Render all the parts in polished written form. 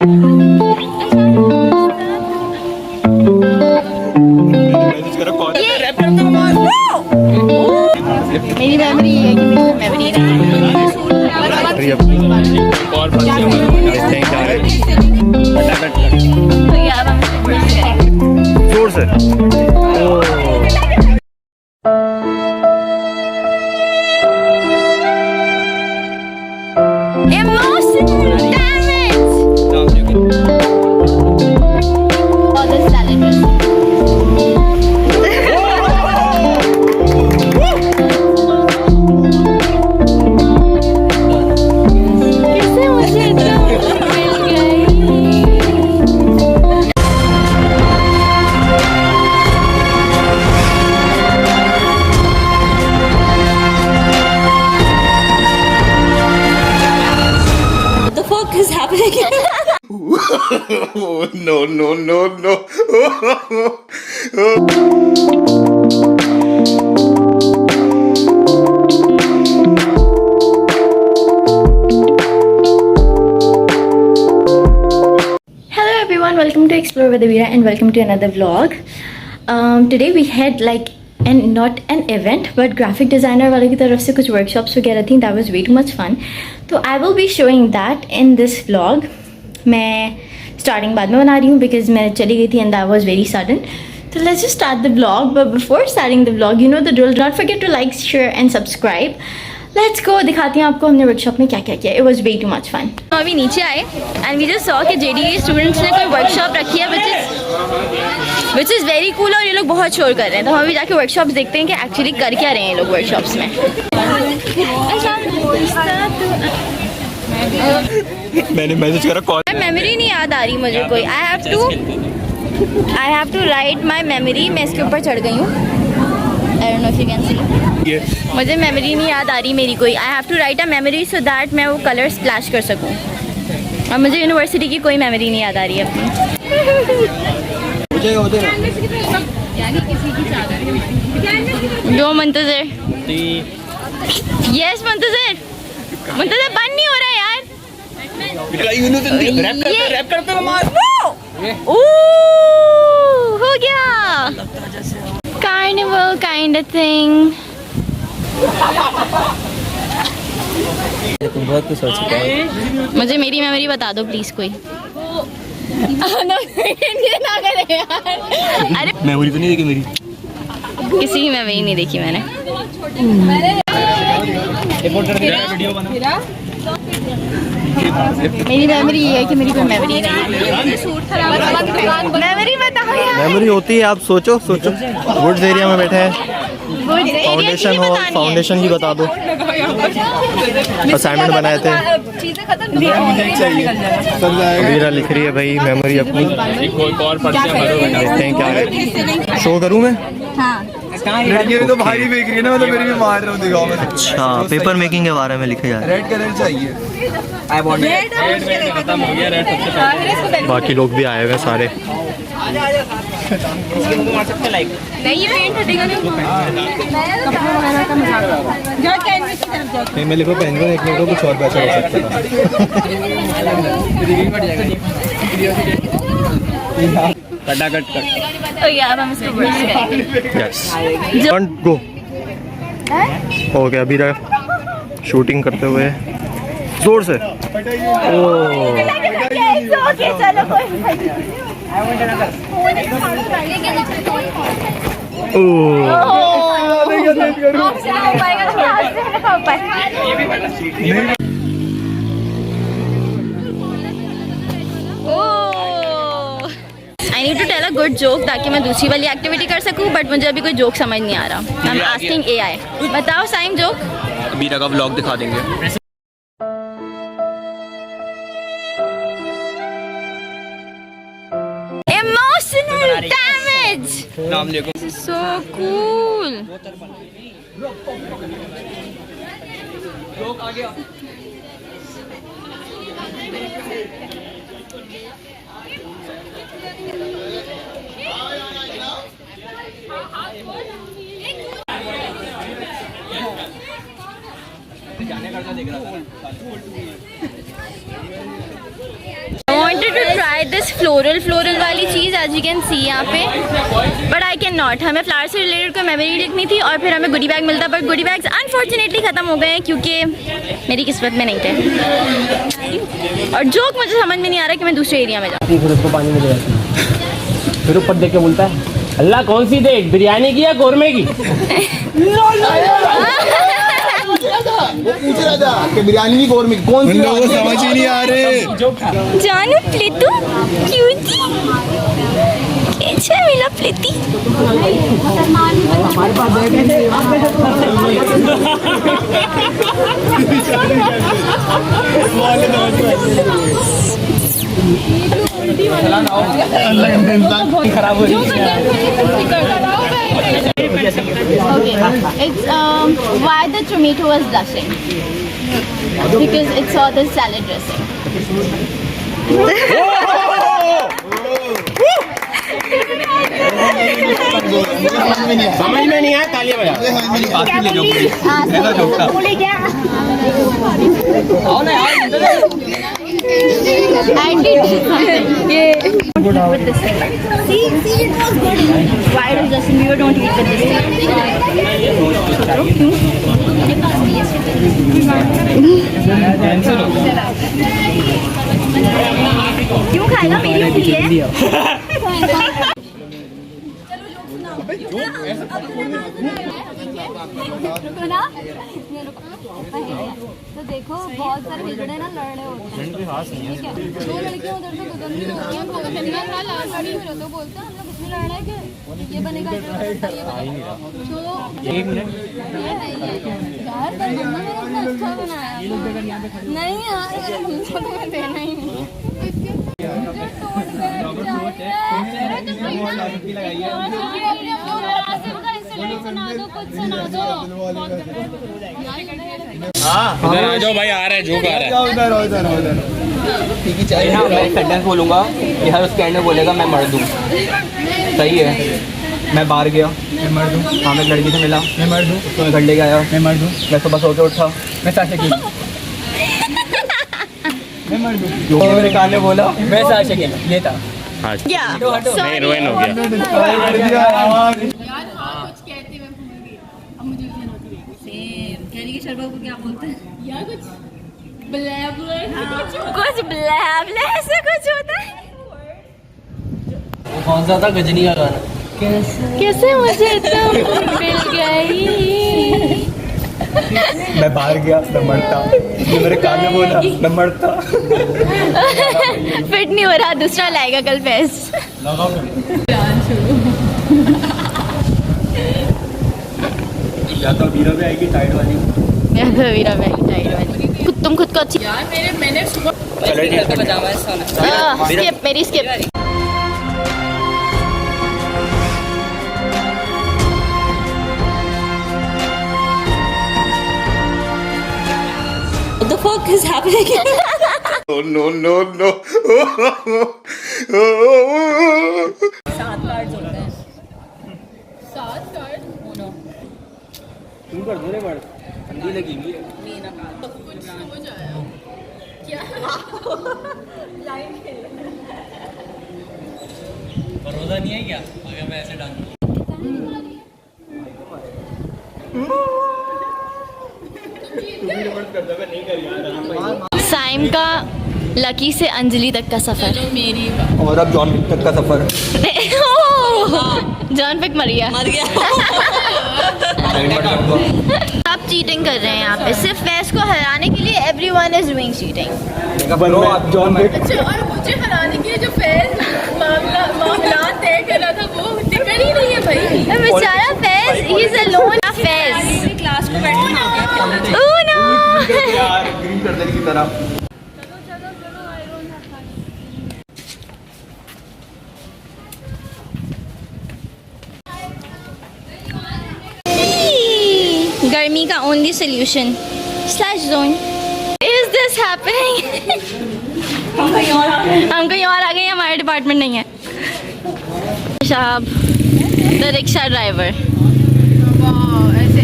मेरी मेमोरी है कि मेरी मेमोरी जोर से No, no, no, no. Hello everyone, welcome to Explore with Abeera and welcome to another vlog. Today we had like not an event but graphic designer वालों की तरफ से कुछ workshops वगैरह थी. That was way too much fun. तो I will be showing that in this vlog. मैं starting बाद में बना रही हूँ because मैं चली गई थी and that was very sudden. So let's just start the vlog. But before starting the vlog, you know the drill. Do not forget to like, share and subscribe. Let's go. दिखाती हूँ आपको हमने workshop में क्या क्या किया. It was way too much fun. हम अभी नीचे आए and we just saw कि JDA स्टूडेंट्स ने कोई वर्कशॉप रखी है which is very cool और ये लोग बहुत शोर कर रहे हैं. तो हम अभी जाके वर्कशॉप्स देखते हैं कि एक्चुअली कर क्या रहे हैं ये लोग वर्कशॉप्स में. मैंने मैसेज करा कॉल. मेमोरी नहीं याद आ रही मुझे कोई. I have to write my memory. मैं इसके ऊपर चढ़ गई हूँ. I don't know if you can see. मुझे मेमोरी नहीं याद आ रही मेरी कोई. I have to write a memory so that मैं वो कलर स्प्लैश कर सकूँ. और मुझे यूनिवर्सिटी की कोई मेमोरी नहीं याद आ रही है अपनी. जो मुंतज़िर. Yes मुंतज़िर. मुंतज़िर बंद नहीं हो रहा यार. रैप करते हो मार. हो गया. Carnival kind of thing. तुम बहुत कुछ सोच चुके हो. मुझे मेरी मेमोरी बता दो प्लीज कोई. ये ना करे यार. अरे मेमोरी तो नहीं देखी मेरी. किसी की मेमोरी नहीं देखी मैंने. मेरी मेमोरी है कि मेरी कोई मेमोरी नहीं है. मेमोरी बताओ यार. मेमोरी होती है. आप सोचो वुड्स एरिया में बैठे हैं. फाउंडेशन हो. फाउंडेशन की बता दो. असाइनमेंट बनाए थे. अबीरा लिख रही है भाई मेमोरी अपनी. देखते हैं क्या है. शो करूँ मैं. लड़कियां तो भारी फेंक रही है ना. मतलब मेरी भी मार रहा हूँ. दिखाओ मैं. अच्छा पेपर मेकिंग के बारे में लिखे यार. रेड कलर चाहिए. खत्म हो गया रेड सबसे पहले. बाकी लोग भी आए हुए सारे. नहीं ये पेंट हटेगा नहीं. मैं लिखो पेन को एक मिनट कुछ और पैसा हो सकता है. कटाकट कर. तो यार हम इसको गो. हो गया अबीरा शूटिंग करते हुए जोर से. I need to tell a good joke ताकि मैं दूसरी वाली एक्टिविटी कर सकूं. बट मुझे अभी कोई जोक समझ नहीं आ रहा. I'm asking AI. बताओ साइम जोक. अबीरा का व्लॉग दिखा देंगे. Emotional damage. नाम देखो. This is so cool. I wanted to try this floral वाली चीज़, एज यू कैन सी यहाँ पे, बट आई कैन नॉट। हमें फ्लावर से रिलेटेड कोई मेमोरी लिखनी थी और फिर हमें गुडी बैग मिलता, बट गुडी बैग्स अनफॉर्चुनेटली ख़त्म हो गए हैं क्योंकि मेरी किस्मत में नहीं थे। और जोक मुझे समझ में नहीं आ रहा कि मैं दूसरे एरिया में जाऊँ। फिर उसको पानी में ले जाती है, फिर ऊपर देख के बोलता है अल्लाह कौन सी देख, बिरयानी की या कौरमे की? वो पूछ रहा था कि बिरयानी की कौरमे की कौन सी? उन लोगों को समझ ही नहीं आ रहे। जानू प्लेटू क्यूटी, अच्छा मिला प्लेटी। खराब हो रही है। Okay, it's why the tomato was blushing? Because it saw the salad dressing. समझ में नहीं आया, तालियां बजा। I did yeah. With this thing. See, it was good. Why does Justin Bieber don't eat with this thing? क्यों खाएगा मेरी उंगली है? तो देखो बहुत सारे बिगड़े ना लड़ रहे होते हैं, ठीक है? दो लड़कियां उधर से गुजर रही होती हैं, तो बोलते हैं हम लोग इसमें लड़ रहे हैं कि ये बनेगा, ये बनेगा। तो एक मिनट यार, पर मम्मा ने इतना अच्छा बनाया नहीं यार, मुझे तो मैं देना ही नहीं। इधर आ जाओ भाई, आ रहा है जोक आ रहा है। मैं सेंटेंस बोलूंगा, ये हर उसके एंड में बोलेगा मैं मर दूं। सही है, मैं बाहर गया, मैं मर दूं। हाँ, मैं लड़की से मिला, मैं मर दूं। तो मैं घर लेके आया, मैं मर दूं। मैं सुबह सो के उठा, मैं साशा की, मैं मर दूं। जो मेरे कान में बोला, मैं साशा की, ये था। क्या? हीरोइन हो गया। कुछ ब्लैबले ऐसे कुछ होता है। कौन सा था गजनी का गाना? कैसे मुझे तुम मिल गई? मैं बाहर गया, मैं मरता। जो मेरे कान में बोला, मैं मरता। फिट नहीं हो रहा, दूसरा लाएगा कल फेस्ट। या तो अबीरा भी आएगी टाइट वाली, तुम खुद को अच्छी यार मैंने सुबह स्किप, मेरी skip. What the fuck is happening? Oh, no, no, no. तुम कर दो रे बड़, ठंडी लगेगी। भरोसा नहीं है क्या अगर मैं ऐसे डालूं? साइम का लकी से अंजलि तक का सफर। और अब जॉन विक तक का सफर। जॉन विक मर गया। आप चीटिंग कर रहे हैं यहाँ पे सिर्फ फैस को हराने के लिए। Everyone is doing cheating. John Wick और मुझे हराने के जो फैज मामला तय कर रहा था वो टिकट ही नहीं है भाई। बेचारा Faiz, he is alone. Faiz class को बैठना ओह नो, यार ग्रीन कर देने की तरह। गर्मी का only solution slash zone. Is this happening? हम कहीं और आ गए, हमारे डिपार्टमेंट नहीं है। साहब द रिक्शा ड्राइवर ऐसे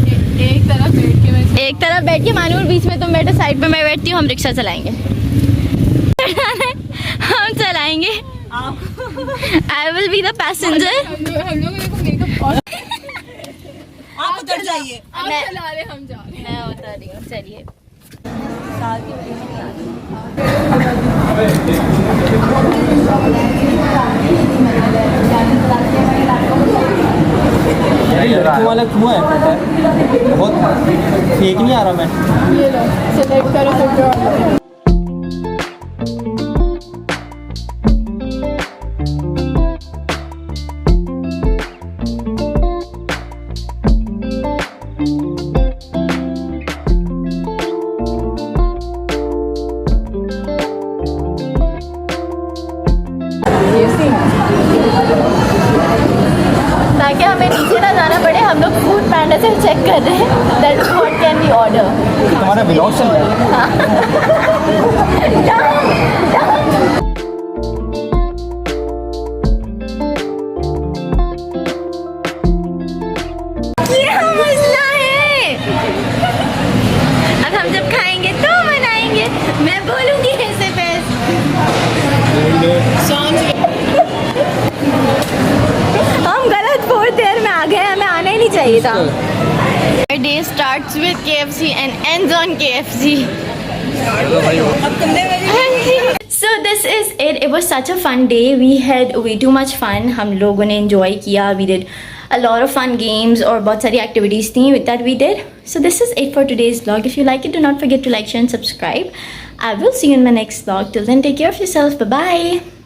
एक तरफ बैठ के मानूर बीच में तुम बैठो, साइड पे मैं बैठती हूँ, हम रिक्शा चलाएंगे। हम चलाएंगे? I will be the passenger. हम लोग देखो मेकअप और आप उतर जाइए। आप चला रहे हम जा रहे हैं. मैं उतर रही हूँ. चलिए. लड़की वाला क्यों है? बहुत फेक नहीं आ रहा मैं. ये लो सेलेक्ट करो फोटो. ताकि हमें नीचे ना जाना पड़े, हम लोग फूड पैंडा से चेक कर रहे हैं that what can we order. तुम्हारा ब्लॉग चल रहा है. क्या मसला है? अब हम जब खाएंगे तो मनाएंगे. मैं बोलूंगी ऐसे फेस. हम गलत फोर्थ देर में आ गए, हमें आना ही नहीं चाहिए था. Our day starts with KFC and ends on KFC. So this is it. It was such a fun day. We had way too much fun. हम लोगों ने enjoy किया. We did a lot of fun games और बहुत सारी activities थी that we did. So this is it for today's vlog. If you like it, do not forget to like, share and subscribe. I will see you in my next vlog. Till then, take care of yourself. Bye bye.